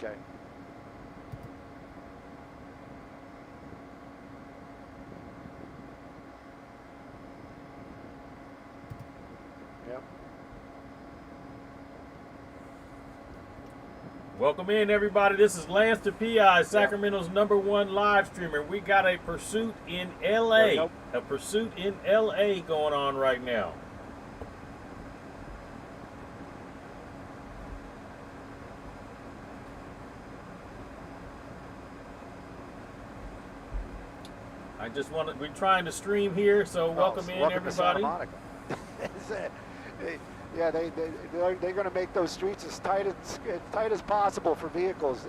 Okay. Yep. Welcome in, everybody. This is LanceThePI, Sacramento's #1 live streamer. We got a pursuit in LA. A pursuit in LA going on right now. I just want to, we're trying to stream here, so welcome in, everybody. Yeah, they're going to make those streets as tight as possible for vehicles.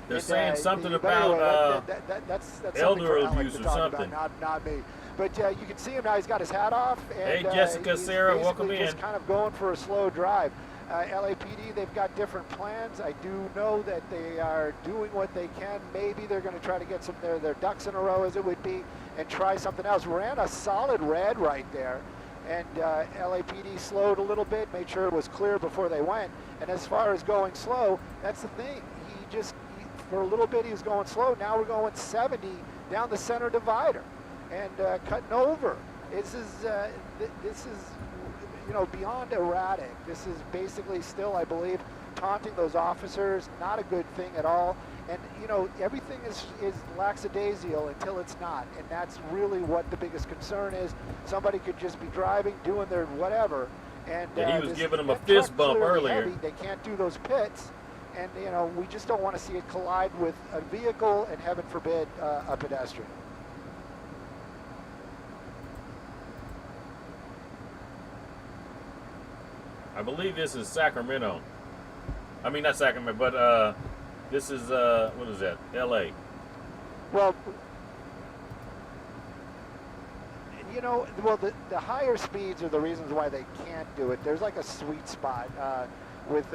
They're saying something about that's elder abuse or something. Not me. But you can see him now. He's got his hat off. And, hey, Jessica, Sarah, welcome in. Just kind of going for a slow drive. LAPD, they've got different plans. I do know that they are doing what they can. Maybe they're going to try to get some their ducks in a row, as it would be, and try something else. Ran a solid red right there. And LAPD slowed a little bit, made sure it was clear before they went. And as far as going slow, that's the thing. For a little bit he was going slow. Now we're going 70 down the center divider and cutting over. This is beyond erratic. This is basically still, I believe, taunting those officers. Not a good thing at all. And everything is lackadaisical until it's not, and that's really what the biggest concern is. Somebody could just be driving, doing their whatever, and he was giving them a fist bump earlier. Heavy. They can't do those pits, and we just don't want to see it collide with a vehicle, and heaven forbid, a pedestrian. I believe this is Sacramento. I mean, not Sacramento, but this is, what is that? LA. Well, the higher speeds are the reasons why they can't do it. There's like a sweet spot with,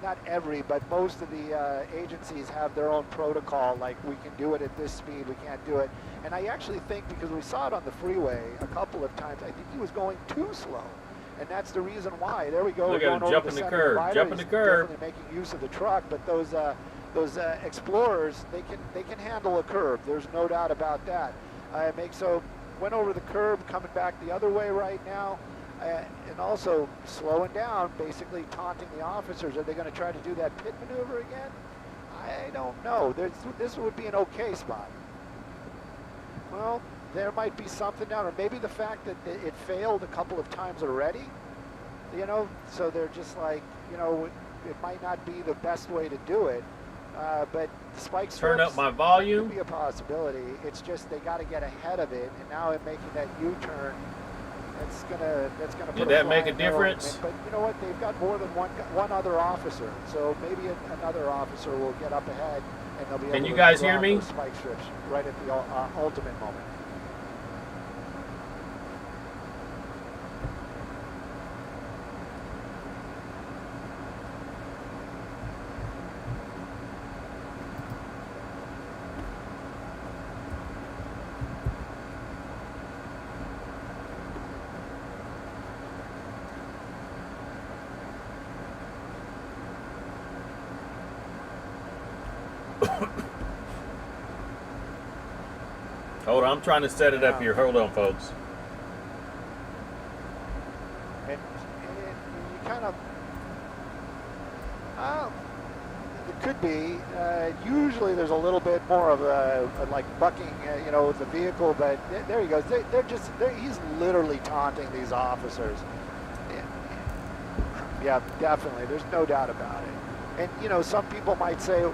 not every, but most of the agencies have their own protocol, like we can do it at this speed, we can't do it. And I actually think, because we saw it on the freeway a couple of times, I think he was going too slow. And that's the reason why. There we go. Look at him jumping the curb. Jumping the curb. Definitely making use of the truck, but those Explorers, they can handle a curb. There's no doubt about that. Went over the curb, coming back the other way right now, and also slowing down, basically taunting the officers. Are they going to try to do that pit maneuver again? I don't know. This would be an okay spot. Well, there might be something down, or maybe the fact that it failed a couple of times already, so they're just like, it might not be the best way to do it, but the spike strips, turn up my volume, could be a possibility. It's just they got to get ahead of it, and now in making that U-turn, that's gonna put did that make a difference? But you know what? They've got more than one other officer, so maybe another officer will get up ahead, and they'll be able to. Can you guys hear me? Those spike strips right at the ultimate moment. Hold on, I'm trying to set it up here. Hold on, folks. And you kind of, it could be. Usually there's a little bit more of like bucking, with the vehicle, but there he goes. He's literally taunting these officers. Yeah, definitely. There's no doubt about it. And, some people might say,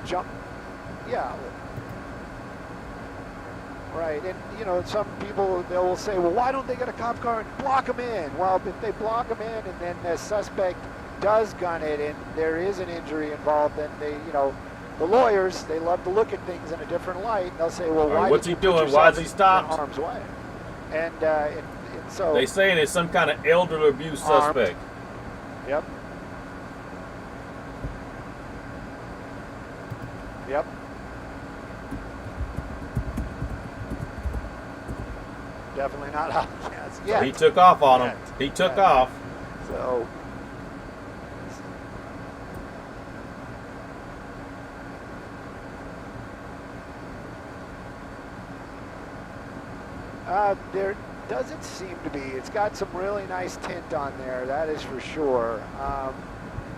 jump. Yeah. Right, and some people, they will say, well, why don't they get a cop car and block them in? Well, if they block them in and then the suspect does gun it and there is an injury involved, then they, the lawyers, they love to look at things in a different light. And they'll say, well, why? What's he doing? Why is he stopped? In harm's way. And so they saying it's some kind of elder abuse suspect. Yep. Yep. Definitely not out yet. He took off on him. He took off. So, There doesn't seem to be. It's got some really nice tint on there, that is for sure.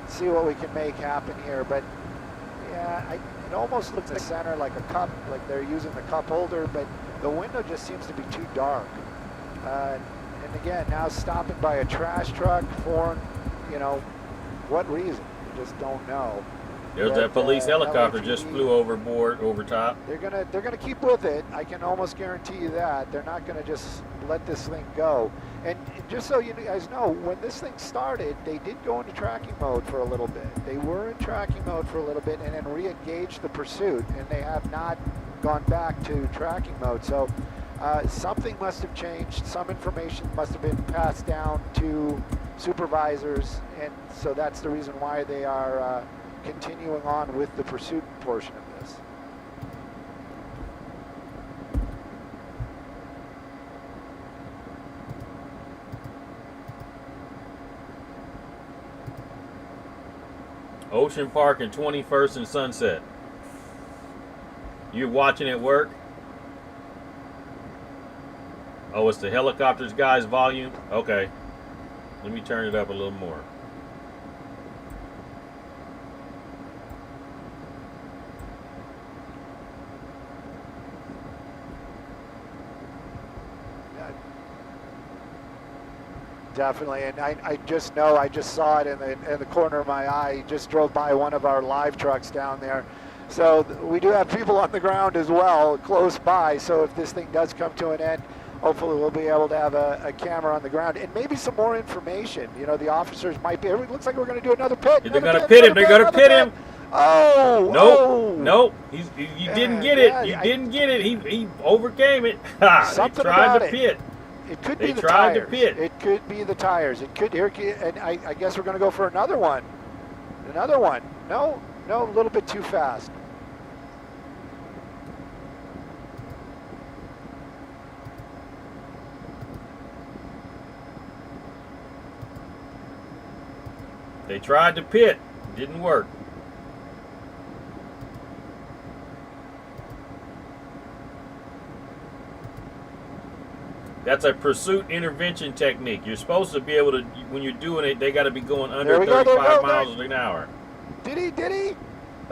See what we can make happen here, but yeah, it almost looks in the center like a cup, like they're using the cup holder, but the window just seems to be too dark. And again, now stopping by a trash truck for, you know, what reason? We just don't know. There's that police helicopter just flew overboard, over top. They're gonna keep with it. I can almost guarantee you that. They're not gonna just let this thing go. And just so you guys know, when this thing started, they did go into tracking mode for a little bit. They were in tracking mode for a little bit and then re-engaged the pursuit, and they have not gone back to tracking mode. So something must have changed. Some information must have been passed down to supervisors, and so that's the reason why they are continuing on with the pursuit portion of this. Ocean Park and 21st and Sunset. You watching it work? Oh, it's the helicopters guy's volume? Okay. Let me turn it up a little more. Definitely, and I just know, I just saw it in the corner of my eye. Just drove by one of our live trucks down there. So we do have people on the ground as well, close by. So if this thing does come to an end, hopefully we'll be able to have a camera on the ground and maybe some more information. You know, the officers might be, it looks like we're going to do another pit. They're going to pit him. They're going to pit him. Oh, nope, oh. Nope. You didn't get it. You didn't get it. He overcame it. Something they tried about to pit. It could they be the tried tires. To pit. It could be the tires. It could here, and I guess we're going to go for another one. Another one. No, a little bit too fast. They tried to pit. Didn't work. That's a pursuit intervention technique. You're supposed to be able to, when you're doing it, they got to be going under 35 miles an hour. Did he?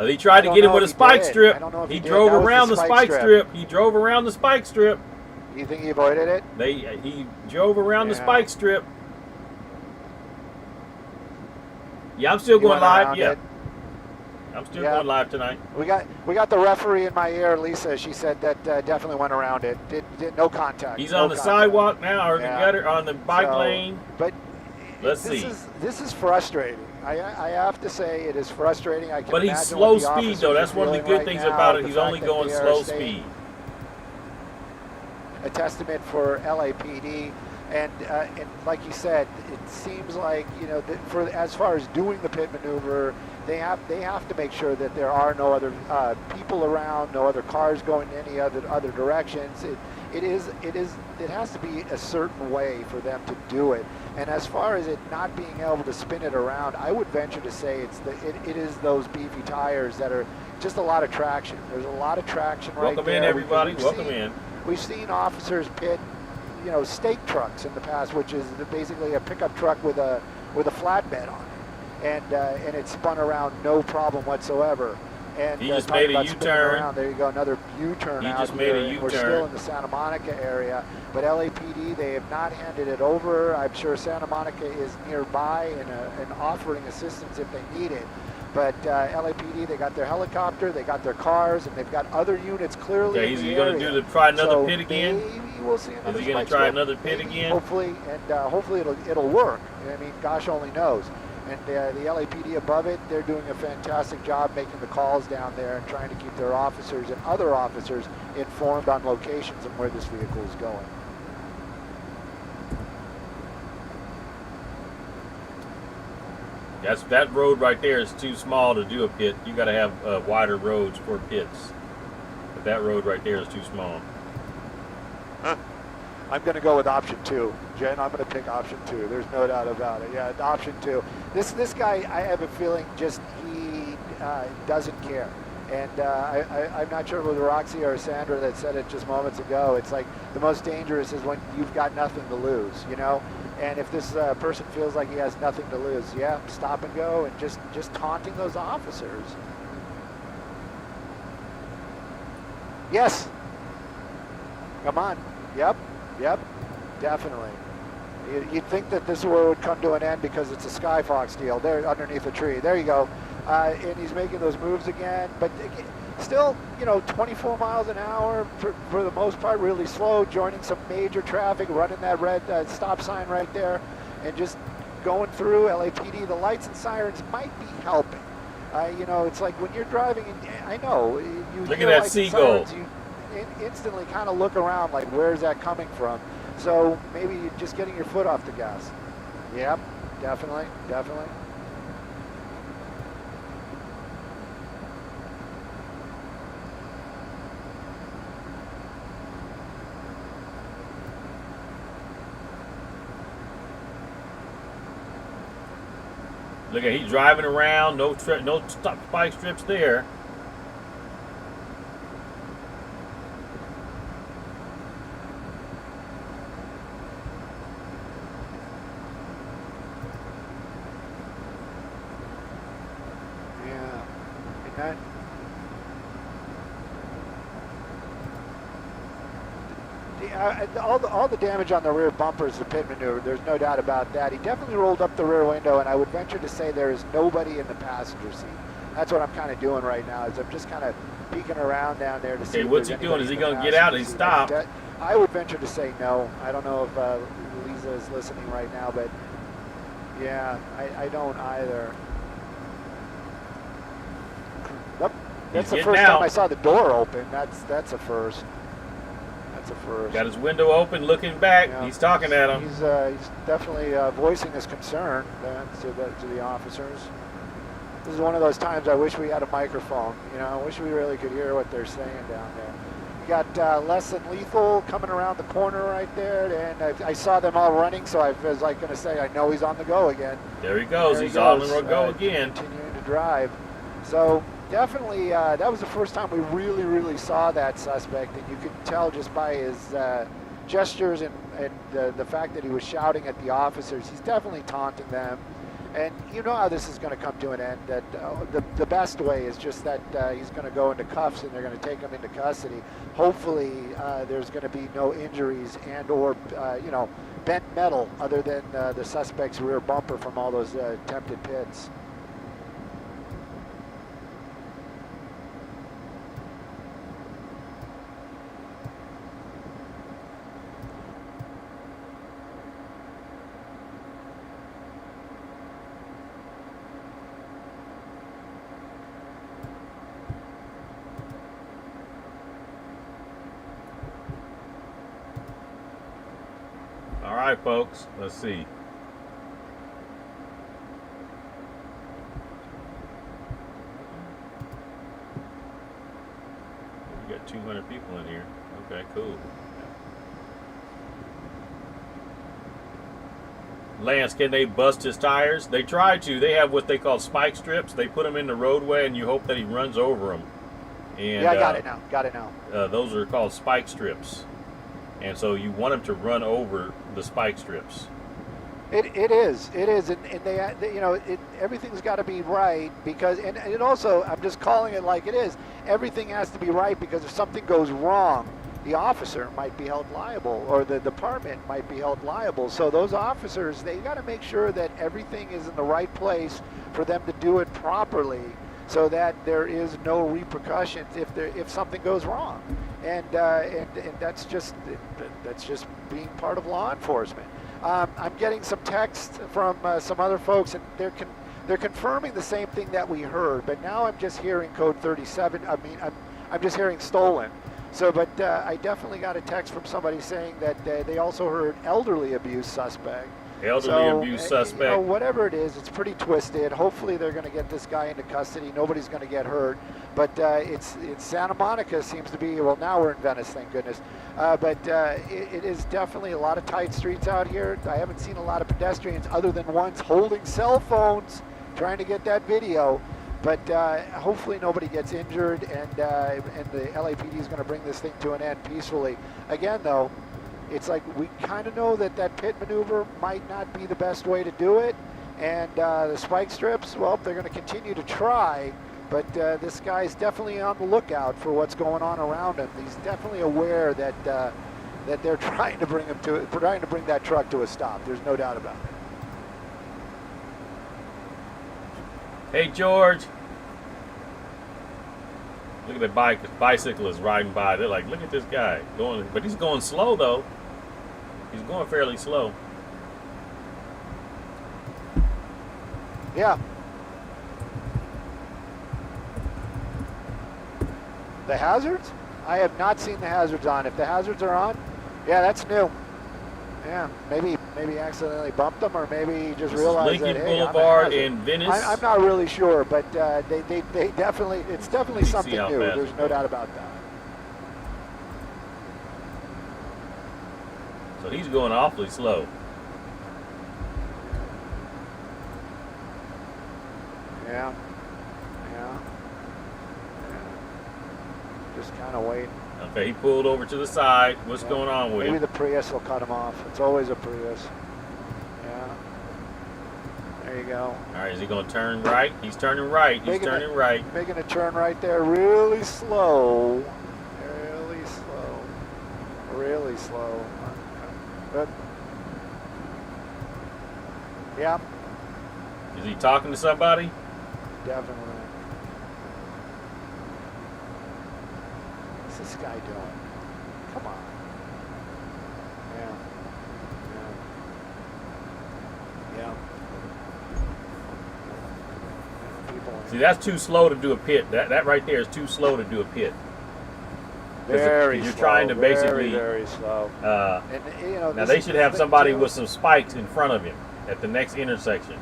He tried to get him with a spike strip. He drove around the spike strip. He drove around the spike strip. You think he avoided it? He drove around the spike strip. Yeah, I'm still going live. Yeah. I'm still going live tonight. We got the referee in my ear, Lisa. She said that definitely went around it. Did no contact. He's on the sidewalk now, or the gutter, on the bike lane. But let's see. This is frustrating. I have to say it is frustrating. But he's slow speed though. That's one of the good things about it. He's only going slow speed. A testament for LAPD. And like you said, it seems like, you know, for as far as doing the pit maneuver, they have to make sure that there are no other people around, no other cars going in any other directions. It has to be a certain way for them to do it. And as far as it not being able to spin it around, I would venture to say it is those beefy tires that are just a lot of traction. There's a lot of traction right there. Welcome in, everybody. Welcome in. We've seen officers pit, you know, stake trucks in the past, which is basically a pickup truck with a flatbed on it, and it spun around no problem whatsoever. And he just made a U-turn. There you go, another U-turn. He just made a U-turn. We're still in the Santa Monica area, but LAPD, they have not handed it over. I'm sure Santa Monica is nearby and offering assistance if they need it. But LAPD, they got their helicopter, they got their cars, and they've got other units clearly. Okay, is he going to try another pit again? Maybe we'll see another. Is he going to try another pit again? Hopefully, and hopefully it'll work. I mean, gosh only knows. And the LAPD above it, they're doing a fantastic job making the calls down there and trying to keep their officers and other officers informed on locations and where this vehicle is going. That road right there is too small to do a pit. You got to have wider roads for pits. But that road right there is too small. I'm going to go with option 2. Jen, I'm going to pick option 2. There's no doubt about it. Yeah, option 2. This guy, I have a feeling, just he doesn't care. And I'm not sure if it was Roxy or Sandra that said it just moments ago. It's like the most dangerous is when you've got nothing to lose, you know? And if this person feels like he has nothing to lose, yeah, stop and go and just taunting those officers. Yes. Come on. Yep. Definitely. You'd think that this war would come to an end because it's a Skyfox deal. There, underneath a tree. There you go. And he's making those moves again. But still, you know, 24 miles an hour for the most part, really slow, joining some major traffic, running that red stop sign right there, and just going through LAPD. The lights and sirens might be helping. You know, it's like when you're driving, I know, you look hear at that lights and seagull. sirens, you instantly kind of look around like, where's that coming from? So maybe you're just getting your foot off the gas. Yep, definitely. Look at, he's driving around, no spike strips there. Yeah, and that. All the damage on the rear bumper is the pit maneuver. There's no doubt about that. He definitely rolled up the rear window, and I would venture to say there is nobody in the passenger seat. That's what I'm kind of doing right now. Is I'm just kind of peeking around down there to see. Okay, what's he doing? Is he going to get out? He stopped. I would venture to say no. I don't know if Lisa is listening right now, but yeah, I don't either. Nope. That's the first time I saw the door open. That's a first. That's a first. Got his window open, looking back. Yeah, he's talking at him. He's definitely voicing his concern to the officers. This is one of those times I wish we had a microphone. You know, I wish we really could hear what they're saying down there. You got Less Than Lethal coming around the corner right there, and I saw them all running, so I was like going to say, I know he's on the go again. There he goes. He's on the go again. Continuing to drive. So definitely, that was the first time we really saw that suspect, and you could tell just by his gestures and the fact that he was shouting at the officers. He's definitely taunting them. And you know how this is going to come to an end, that the best way is just that he's going to go into cuffs and they're going to take him into custody. Hopefully there's going to be no injuries and or, you know, bent metal other than the suspect's rear bumper from all those attempted pits. All right, folks, let's see. We got 200 people in here. Okay, cool. Lance, can they bust his tires? They try to. They have what they call spike strips. They put them in the roadway, and you hope that he runs over them. And, yeah, I got it now. Got it now. Those are called spike strips. And so you want them to run over the spike strips. It is, and they you know, everything's got to be right because, and it also, I'm just calling it like it is. Everything has to be right because if something goes wrong, the officer might be held liable, or the department might be held liable. So those officers, they got to make sure that everything is in the right place for them to do it properly, so that there is no repercussions if something goes wrong. And that's just being part of law enforcement. I'm getting some text from some other folks, and they're confirming the same thing that we heard. But now I'm just hearing code 37. I mean, I'm just hearing stolen. So, but I definitely got a text from somebody saying that they also heard elderly abuse suspect. Abuse suspect. You know, whatever it is, it's pretty twisted. Hopefully they're going to get this guy into custody. Nobody's going to get hurt. But it's Santa Monica seems to be, well, now we're in Venice, thank goodness. But it is definitely a lot of tight streets out here. I haven't seen a lot of pedestrians other than ones holding cell phones trying to get that video. but hopefully nobody gets injured, and the LAPD is going to bring this thing to an end peacefully. Again, though, it's like we kind of know that pit maneuver might not be the best way to do it, and the spike strips, well, they're going to continue to try, but this guy's definitely on the lookout for what's going on around him. He's definitely aware that that they're trying to bring that truck to a stop. There's no doubt about it. Hey, George. Look at the bike. The bicyclist riding by. They're like, look at this guy going, but he's going slow though. He's going fairly slow. Yeah. The hazards? I have not seen the hazards on. If the hazards are on, yeah, that's new. Yeah, maybe accidentally bumped them, or maybe just realized Lincoln that, hey, Boulevard in Venice. I'm not really sure, but they definitely, it's definitely something new. There's no doubt about that. So he's going awfully slow. Yeah. Just kind of waiting. Okay, he pulled over to the side. What's going on with him? Maybe the Prius will cut him off. It's always a Prius. Yeah. There you go. All right, is he going to turn right? He's turning right. He's turning right. Making a turn right there, really slow. Really slow. Really slow. But, yeah. Is he talking to somebody? Definitely. What's this guy doing? Come on. Yeah. See, that's too slow to do a pit. That right there is too slow to do a pit. Very You're slow. trying to basically. Very slow. And now they should have somebody with some spikes in front of him at the next intersection.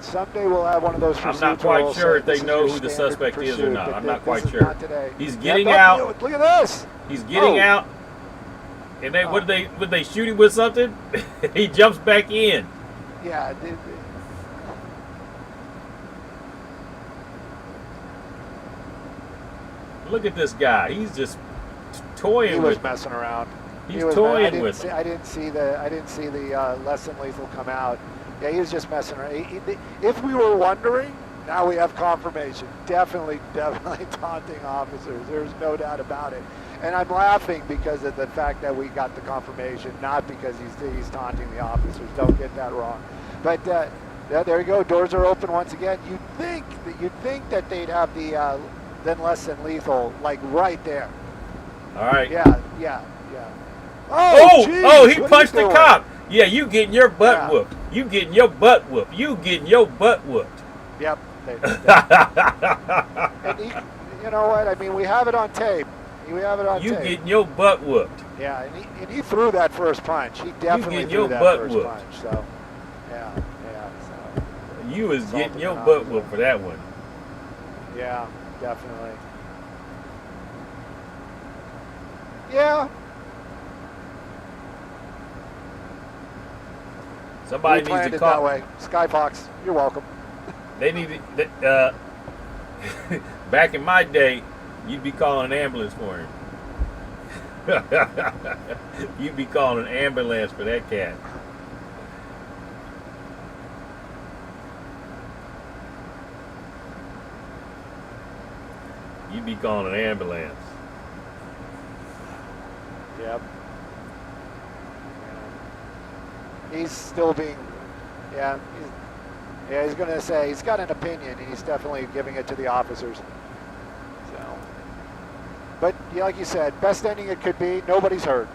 Someday we'll have one of those. I'm not quite sure if they know who the suspect is or not. I'm not quite sure. He's getting out. Look at this. He's getting out. And they would they shoot him with something? He jumps back in. Yeah. Look at this guy. He's just toying with. He was messing around. He's toying with. I didn't see the less than lethal come out. Yeah, he was just messing around. If we were wondering, now we have confirmation. Definitely taunting officers. There's no doubt about it. And I'm laughing because of the fact that we got the confirmation, not because he's taunting the officers. Don't get that wrong. But there you go. Doors are open once again. You'd think that they'd have the then less than lethal like right there. All right. Yeah. Oh, he punched the cop. Yeah, you getting your butt whooped. You getting your butt whooped. You getting your butt whooped. Yep. And you know what? I mean, we have it on tape. We have it on tape. You getting your butt whooped. Yeah, and he threw that first punch. He definitely threw that first punch. So, yeah. So you was getting your butt whooped for that one. Yeah, definitely. Yeah. Somebody needs to call. That way. Skyfox, you're welcome. They need to. Back in my day, you'd be calling an ambulance for him. You'd be calling an ambulance for that cat. You'd be calling an ambulance. Yep. He's still being, he's going to say, he's got an opinion, and he's definitely giving it to the officers. So, but like you said, best ending it could be, nobody's hurt.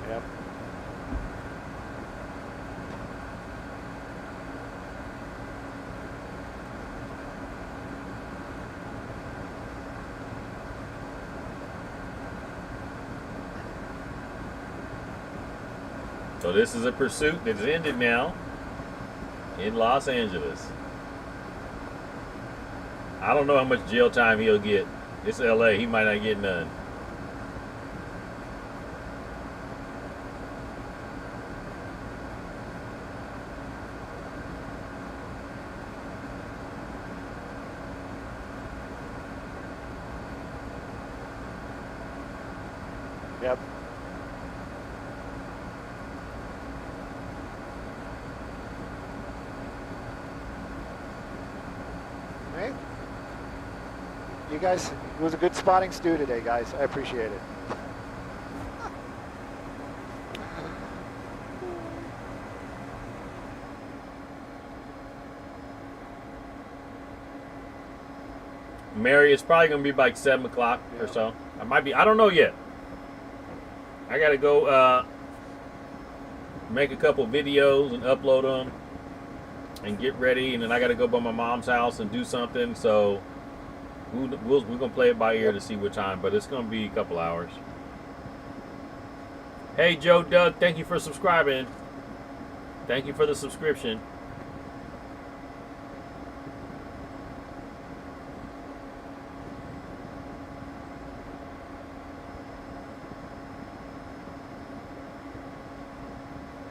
Yep. So this is a pursuit that's ended now in Los Angeles. I don't know how much jail time he'll get. It's LA, he might not get none. Yep. Hey. You guys, it was a good spotting stew today, guys. I appreciate it. Mary, it's probably going to be like 7 o'clock or so. I don't know yet. I got to go make a couple videos and upload them and get ready. And then I got to go by my mom's house and do something. So we're going to play it by ear to see what time. But it's going to be a couple hours. Hey, Joe Doug, thank you for subscribing. Thank you for the subscription.